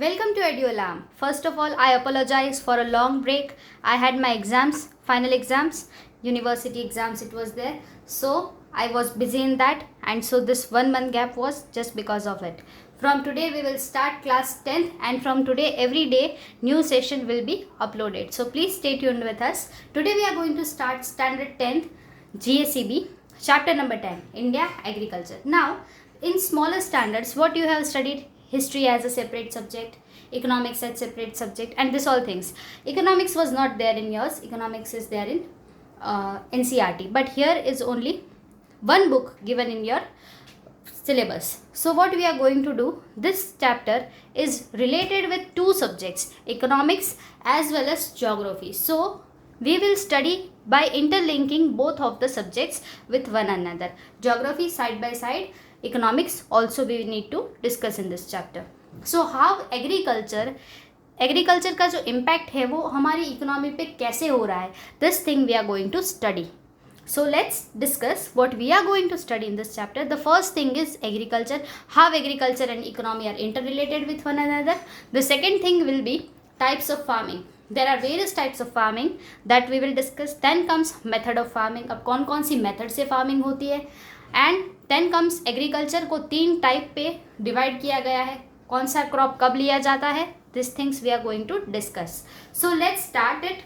Welcome to EduAlarm. First of all, I apologize for a long break. I had my exams, final exams, university exams it was there. So I was busy in that, and so this 1 month gap was just because of it. From today we will start class 10th, and from today every day new session will be uploaded. So please stay tuned with us. Today we are going to start standard 10th GACB chapter number 10 India Agriculture. Now in smaller standards what you have studied, history as a separate subject, economics as separate subject, and this all things. Economics was not there in yours. Economics is there in NCERT, but here is only one book given in your syllabus. So what we are going to do, this chapter is related with two subjects, economics as well as geography. So we will study by interlinking both of the subjects with one another. Geography side by side, economics also we need to discuss in this chapter. So how agriculture का जो impact है वो हमारी economy पे कैसे हो रहा है, this thing we are going to study. So let's discuss what we are going to study in this chapter. The first thing is agriculture, how agriculture and economy are interrelated with one another. The second thing will be types of farming. There are various types of farming that we will discuss. Then comes method of farming. अब कौन कौन सी method से farming होती है. And then comes agriculture को 3 type पे divide किया गया है. कौन सा क्रॉप कब लिया जाता है, this things we are going to discuss. So let's start it.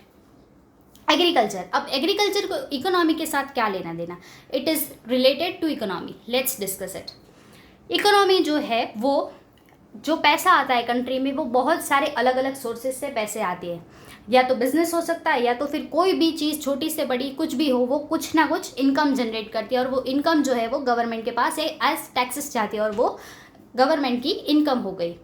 Agriculture. अब एग्रीकल्चर को इकोनॉमी के साथ क्या लेना देना, it is related to economy. Let's discuss it. Economy जो है वो जो पैसा आता है कंट्री में वो बहुत सारे अलग अलग सोर्सेज से पैसे आते हैं. या तो बिजनेस हो सकता है, या तो फिर कोई भी चीज़ छोटी से बड़ी कुछ भी हो, वो कुछ ना कुछ इनकम जनरेट करती है, और वो इनकम जो है वो गवर्नमेंट के पास एज टैक्सेस जाती है, और वो गवर्नमेंट की इनकम हो गई.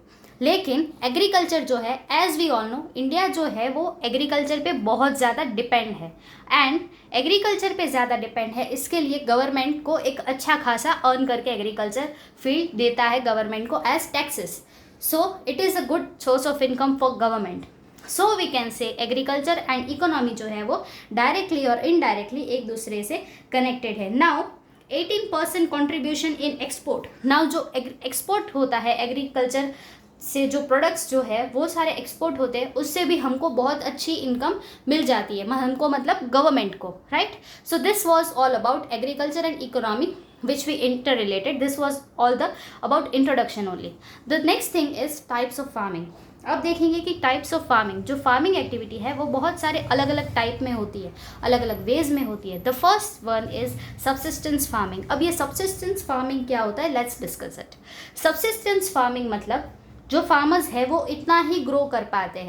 लेकिन एग्रीकल्चर जो है, as we all know, India जो है वो एग्रीकल्चर पे बहुत ज़्यादा डिपेंड है. एंड एग्रीकल्चर पे ज़्यादा डिपेंड है, इसके लिए गवर्नमेंट को एक अच्छा खासा अर्न करके एग्रीकल्चर फील्ड देता है गवर्नमेंट को as taxes. So it is a good source of income for government. So we can say agriculture and economy जो है वो डायरेक्टली और इनडायरेक्टली एक दूसरे से कनेक्टेड है. Now 18% contribution in export. Now जो एक्सपोर्ट होता है एग्रीकल्चर से, जो प्रोडक्ट्स जो है वो सारे एक्सपोर्ट होते हैं, उससे भी हमको बहुत अच्छी इनकम मिल जाती है, हमको मतलब गवर्नमेंट को, right. So this was all about agriculture and economy which we interrelated. This was all the about introduction only. The next thing is types of farming. अब देखेंगे कि टाइप्स ऑफ फार्मिंग, जो farming activity है वो बहुत सारे अलग अलग टाइप में होती है, अलग अलग वेज में होती है. The first one is subsistence farming. अब ये सब्सिस्टेंस फार्मिंग क्या होता है, let's discuss it. Subsistence farming मतलब जो फार्मर्स है वो इतना ही ग्रो कर पाते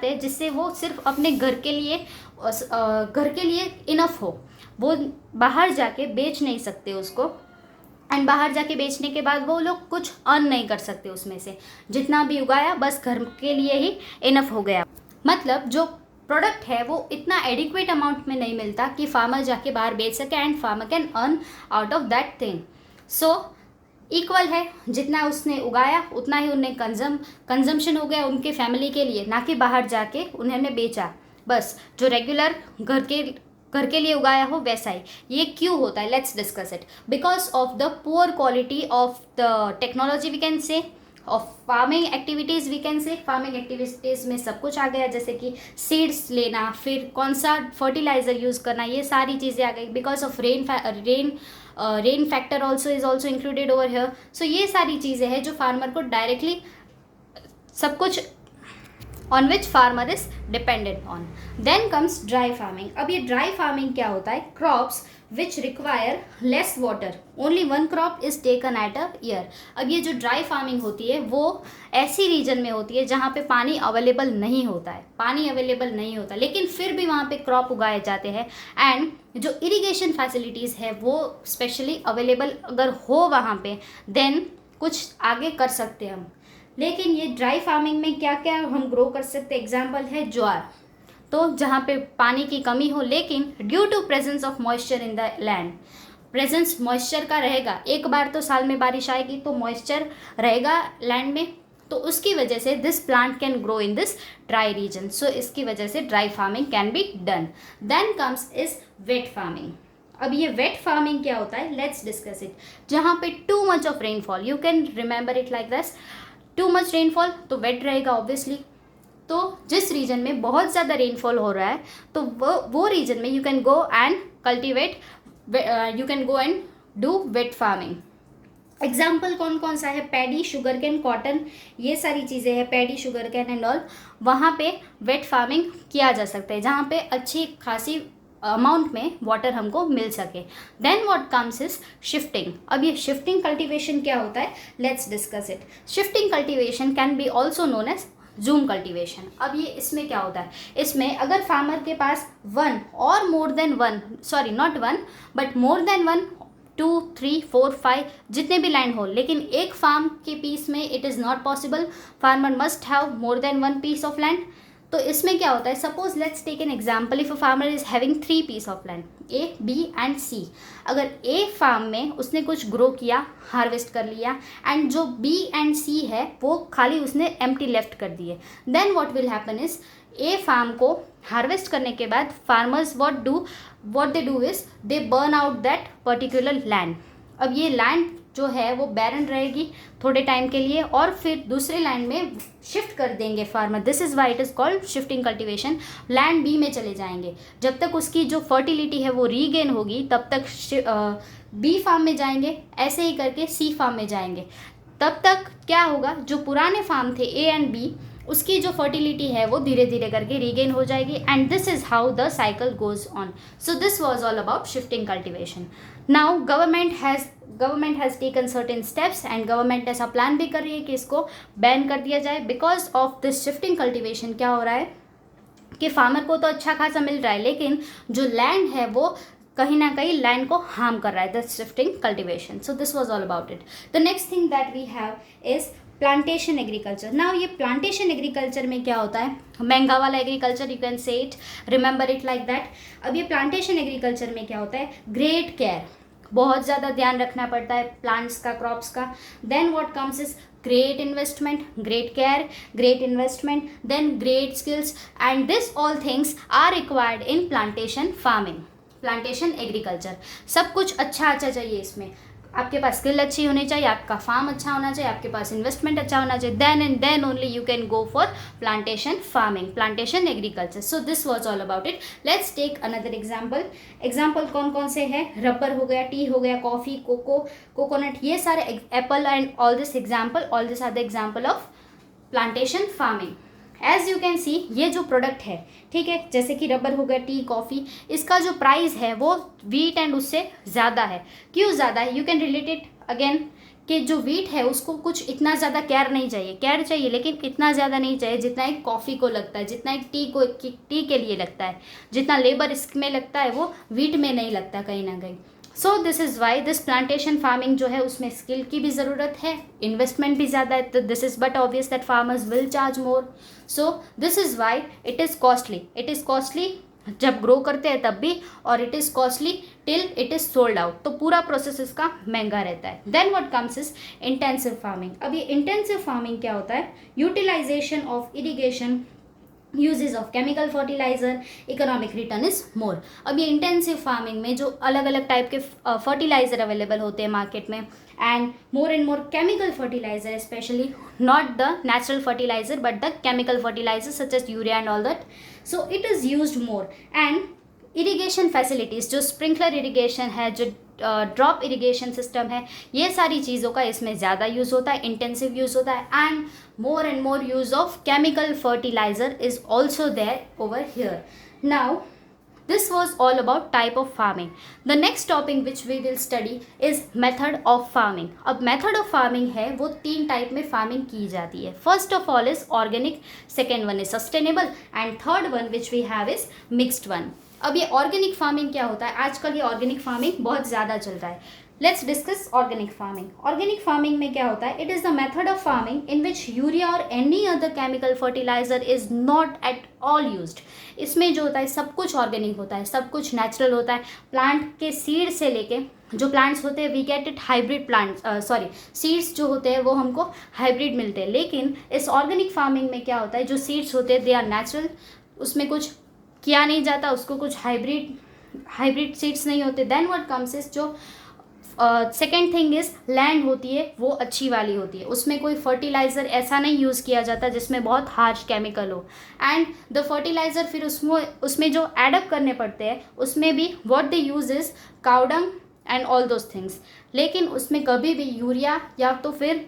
हैं जिससे वो सिर्फ अपने घर के लिए इनफ हो. वो बाहर जाके बेच नहीं सकते उसको, एंड बाहर जाके बेचने के बाद वो लोग कुछ अर्न नहीं कर सकते उसमें से. जितना भी उगाया बस घर के लिए ही इनफ हो गया. मतलब जो प्रोडक्ट है वो इतना एडिक्वेट अमाउंट में नहीं मिलता कि फार्मर जाके बाहर बेच सके, and farmer can earn out of that thing. So equal है, जितना उसने उगाया उतना ही उन्हें कंजम्पशन हो गया उनके फैमिली के लिए, ना कि बाहर जाके उन्होंने बेचा. बस जो रेगुलर घर के लिए उगाया हो वैसा ही. ये क्यों होता है, let's discuss it. Because of the poor quality of the technology we can say, of farming activities we can say. Farming activities में सब कुछ आ गया, जैसे कि सीड्स लेना, फिर कौन सा फर्टिलाइज़र यूज़ करना, ये सारी चीज़ें आ गई. Because of rain factor also is also included over here. So ये सारी चीज़ें हैं जो फार्मर को डायरेक्टली सब कुछ on which farmer is dependent on. Then comes dry farming. अब ये dry farming क्या होता है, crops which require less water, only one crop is taken at a year. अब ये जो dry farming होती है वो ऐसी रीजन में होती है जहाँ पे पानी अवेलेबल नहीं होता, लेकिन फिर भी वहाँ पे क्रॉप उगाए जाते हैं. एंड जो इरिगेशन फैसिलिटीज़ है वो स्पेशली अवेलेबल अगर हो वहाँ पे, देन कुछ आगे कर सकते हैं हम. लेकिन ये ड्राई फार्मिंग में क्या क्या हम ग्रो कर सकते, एग्जाम्पल है ज्वार. तो जहाँ पे पानी की कमी हो, लेकिन due to presence of moisture in the land, presence moisture का रहेगा, एक बार तो साल में बारिश आएगी तो मॉइस्चर रहेगा लैंड में, तो उसकी वजह से this plant can grow in this dry region. So इसकी वजह से dry farming can be done. Then comes is wet farming. अब ये वेट फार्मिंग क्या होता है, लेट्स डिस्कस इट. जहाँ पे too much of rainfall, you can remember it like this. Too much rainfall तो वेट रहेगा ऑब्वियसली। तो जिस रीजन में बहुत ज़्यादा रेनफॉल हो रहा है तो वो रीजन में you can go and cultivate, you can go and do wet farming. Example कौन कौन सा है, पैडी, शुगर कैन, कॉटन, ये सारी चीज़ें हैं, paddy, sugar cane and all, वहाँ पे वेट फार्मिंग किया जा सकता है जहाँ पे अच्छी खासी अमाउंट में वाटर हमको मिल सके। Then what comes is shifting. अब ये शिफ्टिंग कल्टीवेशन क्या होता है, let's discuss it. Shifting cultivation can be also known as jhum cultivation. अब ये इसमें क्या होता है, इसमें अगर फार्मर के पास वन और मोर than one, sorry not one but more than one, 2, 3, 4, 5 जितने भी लैंड हो, लेकिन एक फार्म के पीस में it is not possible, farmer must have more than one piece of land. तो इसमें क्या होता है, suppose let's take an example, if a farmer is having 3 piece of land, A, B and C। अगर A farm में उसने कुछ grow किया, हार्वेस्ट कर लिया, एंड जो B एंड C है वो खाली उसने एम्प्टी लेफ्ट कर दिए, then what will happen is A farm को हार्वेस्ट करने के बाद farmers what they do is they burn out that particular land। अब ये लैंड जो है वो बैरन रहेगी थोड़े टाइम के लिए और फिर दूसरे लैंड में शिफ्ट कर देंगे farmer. This is why it is called shifting cultivation. Land B में चले जाएंगे, जब तक उसकी जो फर्टिलिटी है वो रीगेन होगी तब तक बी फार्म में जाएंगे, ऐसे ही करके सी फार्म में जाएंगे। तब तक क्या होगा, जो पुराने फार्म थे ए एंड बी, उसकी जो फर्टिलिटी है वो धीरे धीरे करके रीगेन हो जाएगी, and this is how the cycle goes on. So this was all about shifting cultivation. Now government has taken certain steps and government ऐसा प्लान भी कर रही है कि इसको बैन कर दिया जाए। Because of this shifting cultivation क्या हो रहा है कि फार्मर को तो अच्छा खासा मिल रहा है, लेकिन जो लैंड है वो कहीं ना कहीं लैंड को हार्म कर रहा है, the shifting cultivation. So this was all about it. The next thing that we have is plantation agriculture. Now ये प्लांटेशन एग्रीकल्चर में क्या होता है, महंगा वाला agriculture, you can say it, remember it like that. अब ये प्लांटेशन एग्रीकल्चर में क्या होता है, ग्रेट केयर, बहुत ज़्यादा ध्यान रखना पड़ता है प्लांट्स का, क्रॉप्स का। Then what comes is great investment, great care, great investment, then great skills, and this all things are required in plantation farming, plantation agriculture। सब कुछ अच्छा चाहिए इसमें, आपके पास स्किल अच्छी होनी चाहिए, आपका फार्म अच्छा होना चाहिए, आपके पास इन्वेस्टमेंट अच्छा होना चाहिए, then and then only you can go for plantation farming, plantation agriculture. So this was all about it. Let's take another example कौन कौन से हैं, रबर हो गया, टी हो गया, कॉफ़ी, कोकोनट, ये सारे apple and all this are the example of plantation farming. As you can see ये जो प्रोडक्ट है, ठीक है, जैसे कि रबर हो गया, टी, कॉफ़ी, इसका जो प्राइस है वो वीट एंड उससे ज़्यादा है। क्यों ज़्यादा है, you can relate it again कि जो वीट है उसको कुछ इतना ज़्यादा केयर नहीं चाहिए, केयर चाहिए लेकिन इतना ज़्यादा नहीं चाहिए जितना एक कॉफ़ी को लगता है, जितना एक टी के लिए लगता है, जितना लेबर इसमें लगता है वो वीट में नहीं लगता कहीं ना कहीं। सो this is why this plantation farming जो है उसमें स्किल की भी ज़रूरत है, इन्वेस्टमेंट भी ज़्यादा है, तो this is but obvious that farmers will charge more. So this is why it is costly जब ग्रो करते हैं तब भी, और it is costly till it is sold out, तो पूरा प्रोसेस इसका महंगा रहता है। Then what comes is intensive farming. अब ये इंटेंसिव फार्मिंग क्या होता है, utilisation of irrigation, uses of chemical fertiliser, economic return is more. अब ये इंटेंसिव फार्मिंग में जो अलग अलग टाइप के फर्टिलाइजर अवेलेबल होते हैं मार्केट में, and more chemical fertiliser, specially not the natural fertiliser but the chemical fertiliser such as urea and all that, so it is used more. And irrigation facilities, जो sprinkler irrigation है, जो drop irrigation system है, ये सारी चीज़ों का इसमें ज़्यादा यूज़ होता है, इंटेंसिव यूज़ होता है, and more use of chemical fertiliser is also there over here. Now this was all about type of farming. The next topic which we will study is method of farming. अब method of farming है वो 3 type में farming की जाती है। First of all is organic, second one is sustainable, and third one which we have is mixed one. अब ये organic farming क्या होता है, आजकल ये ऑर्गेनिक फार्मिंग बहुत ज़्यादा चल रहा है। Let's discuss organic farming. Organic farming में क्या होता है, it is the method of farming in which urea और any other chemical fertiliser is not at all used. इसमें जो होता है सब कुछ ऑर्गेनिक होता है, सब कुछ नेचुरल होता है। प्लांट के सीड से लेके जो प्लांट्स होते हैं we get it hybrid plants, seeds जो होते हैं वो हमको हाइब्रिड मिलते हैं। लेकिन इस ऑर्गेनिक फार्मिंग में क्या होता है, जो सीड्स होते हैं दे आर नेचुरल, उसमें कुछ किया नहीं जाता, उसको कुछ हाइब्रिड सीड्स नहीं होते। देन व्हाट कम्स इज जो सेकेंड थिंग इज़ लैंड होती है वो अच्छी वाली होती है, उसमें कोई फर्टिलाइज़र ऐसा नहीं यूज़ किया जाता जिसमें बहुत हार्श केमिकल हो। एंड द फर्टिलाइज़र फिर उसमें जो एडअप करने पड़ते हैं उसमें भी what they use is cow dung and all those things. लेकिन उसमें कभी भी यूरिया या तो फिर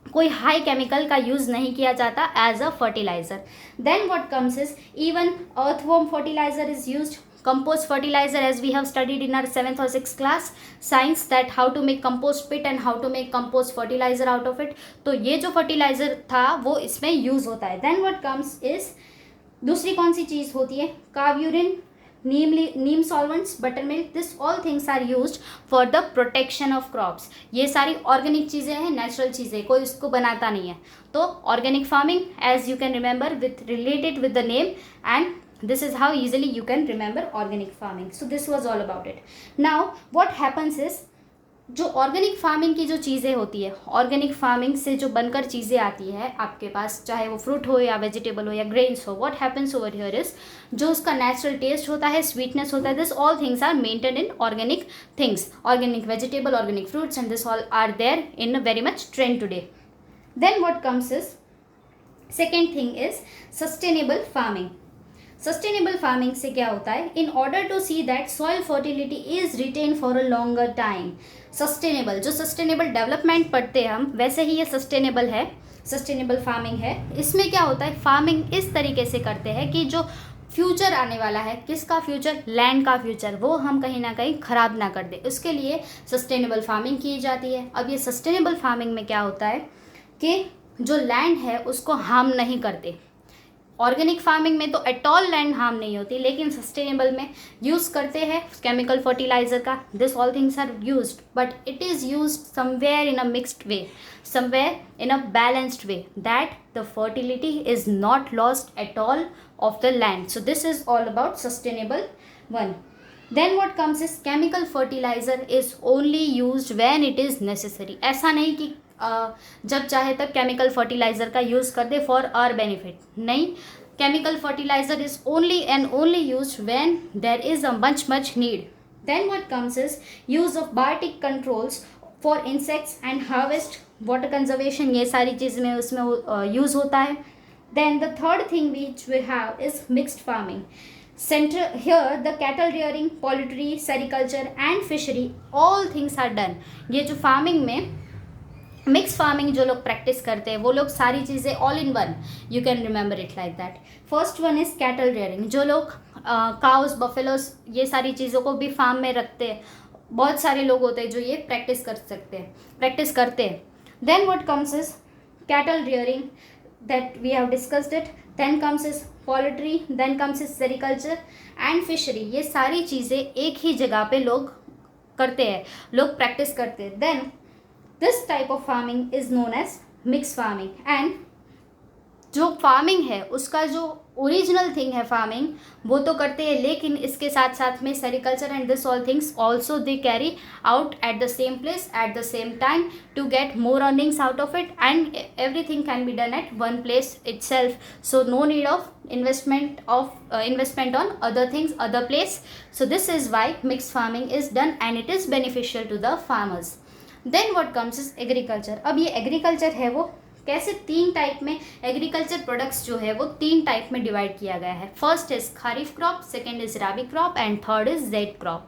कोई हाई केमिकल का यूज़ नहीं किया जाता as a fertiliser. Then what comes is even earthworm fertiliser is used, compost fertilizer as we have studied in our 7th or 6th class science, that how to make compost pit and how to make compost fertilizer out of it। तो ये जो fertiliser था वो इसमें use होता है। Then what comes is दूसरी कौन सी चीज़ होती है, cow urine, neem solvents, butter milk, this all things are used for the protection of crops. ये सारी ऑर्गेनिक चीज़ें हैं, नेचुरल चीज़ें, कोई इसको बनाता नहीं है। तो organic farming as you can remember with related with the name, and this is how easily you can remember organic farming। so this was all about it। now what happens is जो organic farming की जो चीज़ें होती है, organic farming से जो बनकर चीज़ें आती है आपके पास, चाहे वो फ्रूट हो या वेजिटेबल हो या ग्रेन्स हो, what happens over here is जो उसका नेचुरल टेस्ट होता है, स्वीटनेस होता है, this all things are maintain in organic things, organic vegetable, organic fruits, and this all are there in very much trend today. Then what comes is second thing is sustainable farming. Sustainable farming से क्या होता है, in order to see that soil fertility is retain for a longer time. Sustainable, जो sustainable development पढ़ते हैं हम, वैसे ही ये सस्टेनेबल है, सस्टेनेबल फार्मिंग है। इसमें क्या होता है, फार्मिंग इस तरीके से करते हैं कि जो फ्यूचर आने वाला है, किसका फ्यूचर, लैंड का फ्यूचर, वो हम कहीं ना कहीं ख़राब ना कर दे, उसके लिए सस्टेनेबल फार्मिंग की जाती है। अब ये सस्टेनेबल फार्मिंग में क्या होता है कि जो लैंड है उसको हार्म नहीं करते। ऑर्गेनिक फार्मिंग में तो एट ऑल लैंड हार्म नहीं होती, लेकिन सस्टेनेबल में यूज़ करते हैं केमिकल फर्टिलाइजर का, this all things are used, but it is used somewhere in a mixed way, somewhere in a balanced way, that the fertility is not lost at all of the land. So this is all about sustainable one. Then what comes is chemical fertiliser is only used when it is necessary. ऐसा नहीं कि जब चाहे तब chemical fertiliser का use कर दे for our benefit, नहीं, chemical fertiliser is only and only use when there is a much need. Then what comes is use of biotic controls for insects and harvest, water conservation, ये सारी चीज़ में उसमें use होता है। Then the third thing which we have is mixed farming. Here the cattle rearing, poultry, sericulture and fishery, all things are done। ये जो farming में मिक्स फार्मिंग जो लोग प्रैक्टिस करते हैं वो लोग सारी चीज़ें all in one, you can remember it like that. First one is cattle rearing, जो लोग काउस, बफेलोस, ये सारी चीज़ों को भी फार्म में रखते हैं, बहुत सारे लोग होते हैं जो ये प्रैक्टिस करते हैं। Then what comes is cattle rearing, that we have discussed it. Then comes is poultry, then comes is sericulture and fishery. ये सारी चीज़ें एक ही जगह पे लोग करते हैं, लोग प्रैक्टिस करते हैं। Then this type of farming is known as mixed farming। and जो फार्मिंग है उसका जो ओरिजिनल थिंग है फार्मिंग वो तो करते हैं, लेकिन इसके साथ साथ में sericulture and this all things also they carry out at the same place at the same time to get more earnings out of it, and everything can be done at one place itself, so no need of investment on other things, other place। so this is why mixed farming is done and it is beneficial to the farmers। Then what comes is agriculture. अब ये agriculture है वो कैसे, तीन type में agriculture products जो है वो तीन टाइप में डिवाइड किया गया है। First is kharif crop, second is rabi crop and third is zaid crop.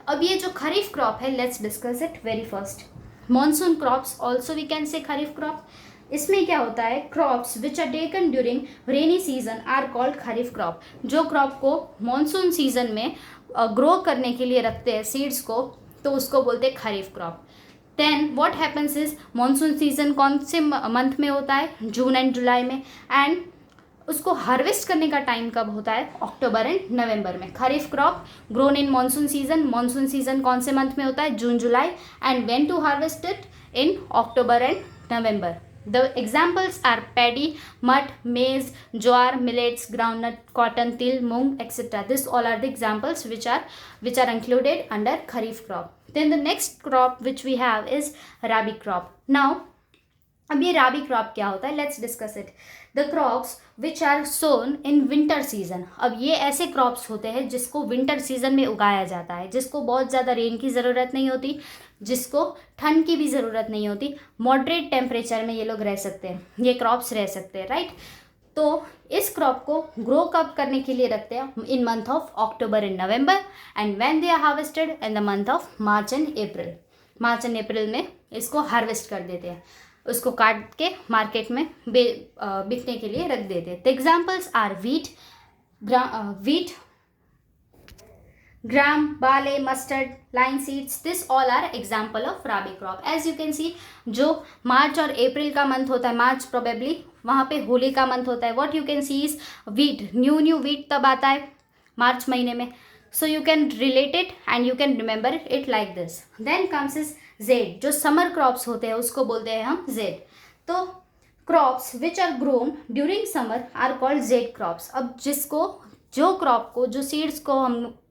अब ये जो खरीफ क्रॉप है, let's discuss it very first. Monsoon crops also we can say kharif crop. इसमें क्या होता है, crops which are taken during rainy season are called kharif crop. जो crop को मॉनसून सीजन में ग्रो करने के लिए रखते हैं सीड्स को, तो उसको बोलते हैं kharif crop. Then what happens is monsoon season कौन से मंथ में होता है, जून एंड जुलाई में, एंड उसको हार्वेस्ट करने का टाइम कब होता है, अक्टूबर एंड नवंबर में। Kharif crop grown in monsoon season कौन से मंथ में होता है, June July, and when to harvest it, in October and November. The examples are paddy, mud, maize, jowar, millets, groundnut, cotton, til, mung, etc. This all are the examples which are included under kharif crop. Then the next crop which we have is rabi crop. Now अब ये राबी crop क्या होता है, let's discuss it. The crops which are sown in winter season. अब ये ऐसे crops होते हैं जिसको विंटर सीजन में उगाया जाता है, जिसको बहुत ज़्यादा रेन की ज़रूरत नहीं होती, जिसको ठंड की भी ज़रूरत नहीं होती, मॉडरेट टेम्परेचर में ये लोग रह सकते हैं, ये क्रॉप्स रह सकते हैं, राइट। तो इस क्रॉप को ग्रो कब करने के लिए रखते हैं, in month of October and November, and when they are harvested in the month of March and April. March and April में इसको हार्वेस्ट कर देते हैं, उसको काट के मार्केट में बिकने के लिए रख देते हैं। The examples are wheat, gram, barley, mustard, line seeds, this all are example of rabi crop. As you can see, जो मार्च और अप्रैल का मंथ होता है, मार्च प्रोबेबली वहाँ पे होली का मंथ होता है, what you can see is wheat, new wheat तब आता है मार्च महीने में, so you can relate it and you can remember it like this. Then comes is zaid, जो समर क्रॉप्स होते हैं उसको बोलते हैं हम जेड। तो crops which are grown during summer are called zaid crops. अब जो क्रॉप को, जो सीड्स को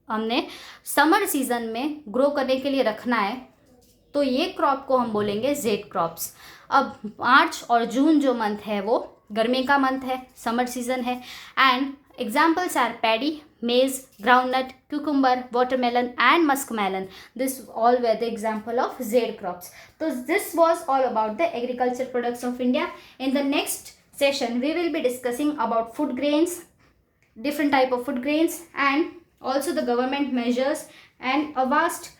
हमने समर सीजन में ग्रो करने के लिए रखना है, तो ये क्रॉप को हम बोलेंगे जेड क्रॉप्स। अब मार्च और जून जो मंथ है वो गर्मी का मंथ है, समर सीजन है, एंड एग्जाम्पल्स आर पैडी, मेज, groundnut, cucumber, watermelon and muskmelon. This all were the example of ZAID crops. So this was all about the agriculture products of India. In the next session we will be discussing about food grains, different type of food grains, and also the government measures, and a vast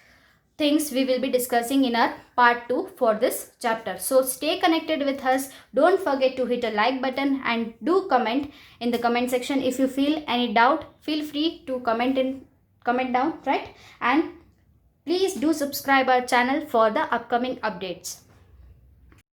things we will be discussing in our part 2 for this chapter. So stay connected with us. Don't forget to hit a like button and do comment in the comment section. If you feel any doubt, feel free to comment down, right? And please do subscribe our channel for the upcoming updates.